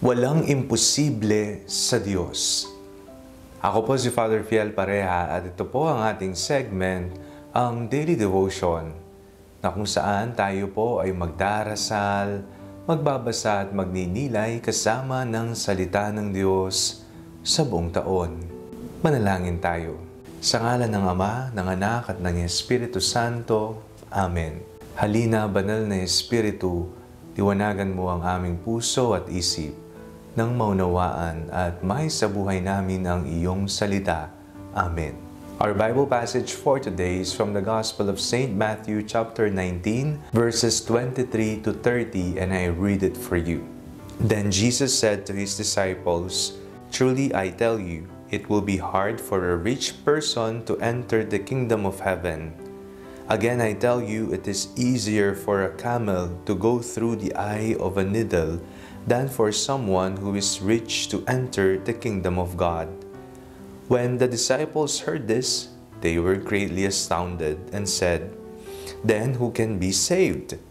Walang imposible sa Diyos. Ako po si Father Fiel Pareha at ito po ang ating segment, ang Daily Devotion, na kung saan tayo po ay magdarasal, magbabasa at magninilay kasama ng salita ng Diyos sa buong taon. Manalangin tayo. Sa ngalan ng Ama, ng Anak at ng Espiritu Santo. Amen. Halina, banal na Espiritu, liwanagan mo ang aming puso at isip nang maunawaan at may sa buhay namin ang iyong salita. Amen. Our Bible passage for today is from the Gospel of St. Matthew chapter 19, verses 23 to 30, and I read it for you. Then Jesus said to his disciples, "Truly I tell you, it will be hard for a rich person to enter the kingdom of heaven. Again I tell you, it is easier for a camel to go through the eye of a needle than for someone who is rich to enter the kingdom of God." When the disciples heard this, they were greatly astounded and said, "Then who can be saved?"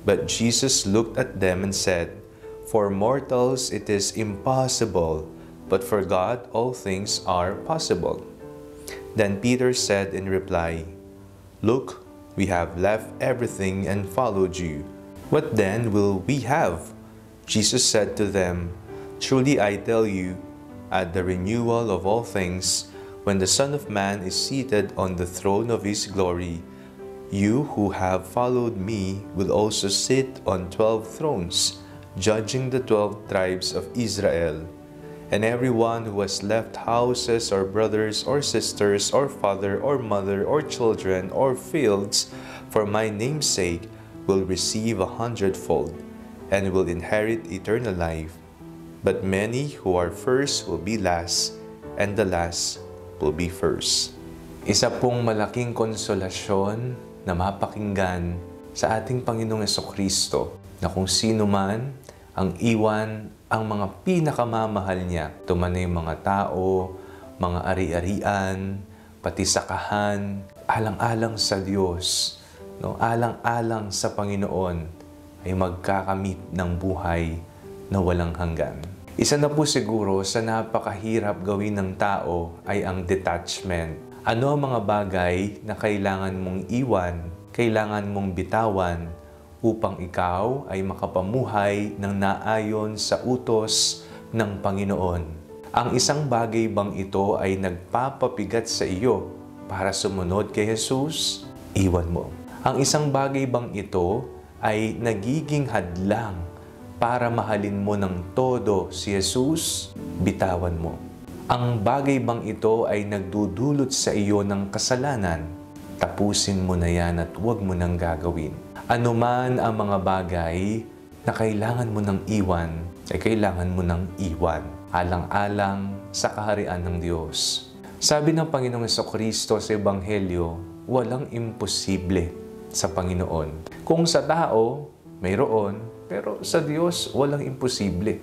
But Jesus looked at them and said, "For mortals it is impossible, but for God all things are possible." Then Peter said in reply, "Look, we have left everything and followed you. What then will we have?" Jesus said to them, "Truly I tell you, at the renewal of all things, when the Son of Man is seated on the throne of his glory, you who have followed me will also sit on 12 thrones, judging the 12 tribes of Israel. And everyone who has left houses or brothers or sisters or father or mother or children or fields for my name's sake will receive 100-fold, and will inherit eternal life. But many who are first will be last, and the last will be first." Isa pong malaking konsolasyon na mapakinggan sa ating Panginoong Jesucristo na kung sino man ang iwan ang mga pinakamamahal niya, tuman na yung mga tao, mga ari-arian, pati sakahan, alang-alang sa Diyos, no? Alang-alang sa Panginoon, ay magkakamit ng buhay na walang hanggan. Isa na po siguro sa napakahirap gawin ng tao ay ang detachment. Ano ang mga bagay na kailangan mong iwan, kailangan mong bitawan upang ikaw ay makapamuhay ng naayon sa utos ng Panginoon? Ang isang bagay bang ito ay nagpapabigat sa iyo para sumunod kay Jesus? Iwan mo. Ang isang bagay bang ito ay nagiging hadlang para mahalin mo ng todo si Jesus? Bitawan mo. Ang bagay bang ito ay nagdudulot sa iyo ng kasalanan? Tapusin mo na yan at huwag mo nang gagawin. Ano man ang mga bagay na kailangan mo nang iwan, ay kailangan mo nang iwan, alang-alang sa kaharian ng Diyos. Sabi ng Panginoong Jesucristo sa Ebanghelyo, walang imposible sa Panginoon. Kung sa tao, mayroon, pero sa Diyos, walang imposible.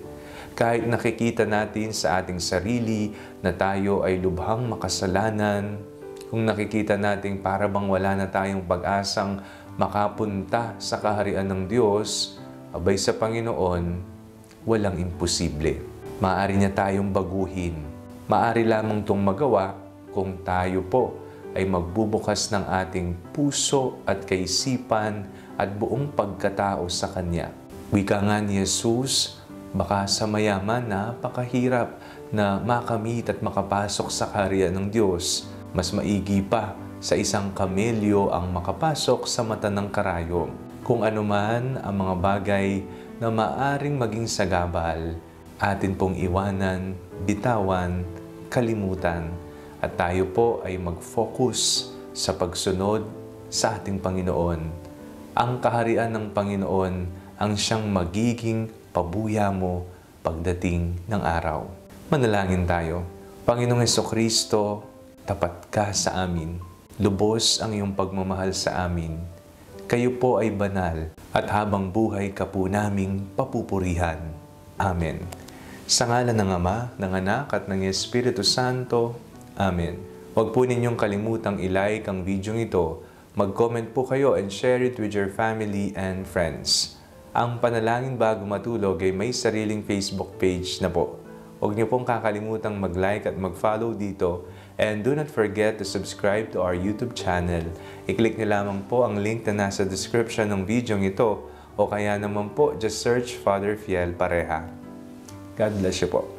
Kahit nakikita natin sa ating sarili na tayo ay lubhang makasalanan, kung nakikita natin para bang wala na tayong pag-asang makapunta sa kaharian ng Diyos, abay sa Panginoon, walang imposible. Maaari niya tayong baguhin. Maaari lamang itong magawa kung tayo po ay magbubukas ng ating puso at kaisipan at buong pagkatao sa Kanya. Wika nga ni Jesus, baka sa mayaman napakahirap na makamit at makapasok sa kaharian ng Diyos. Mas maigi pa sa isang kamelyo ang makapasok sa mata ng karayom. Kung anuman ang mga bagay na maaring maging sagabal, atin pong iwanan, bitawan, kalimutan, at tayo po ay mag-focus sa pagsunod sa ating Panginoon. Ang kaharian ng Panginoon ang siyang magiging pabuya mo pagdating ng araw. Manalangin tayo. Panginoong Jesucristo, tapat ka sa amin. Lubos ang iyong pagmamahal sa amin. Kayo po ay banal at habang buhay ka po naming papupurihan. Amen. Sa ngalan ng Ama, ng Anak at ng Espiritu Santo. Amen. Huwag po ninyong kalimutang i-like ang video ito. Mag-comment po kayo and share it with your family and friends. Ang Panalangin Bago Matulog ay may sariling Facebook page na po. Huwag niyo pong kakalimutang mag-like at mag-follow dito, and do not forget to subscribe to our YouTube channel. I-click niyo lamang po ang link na nasa description ng video ito, o kaya naman po just search Father Fiel Pareha. God bless you po.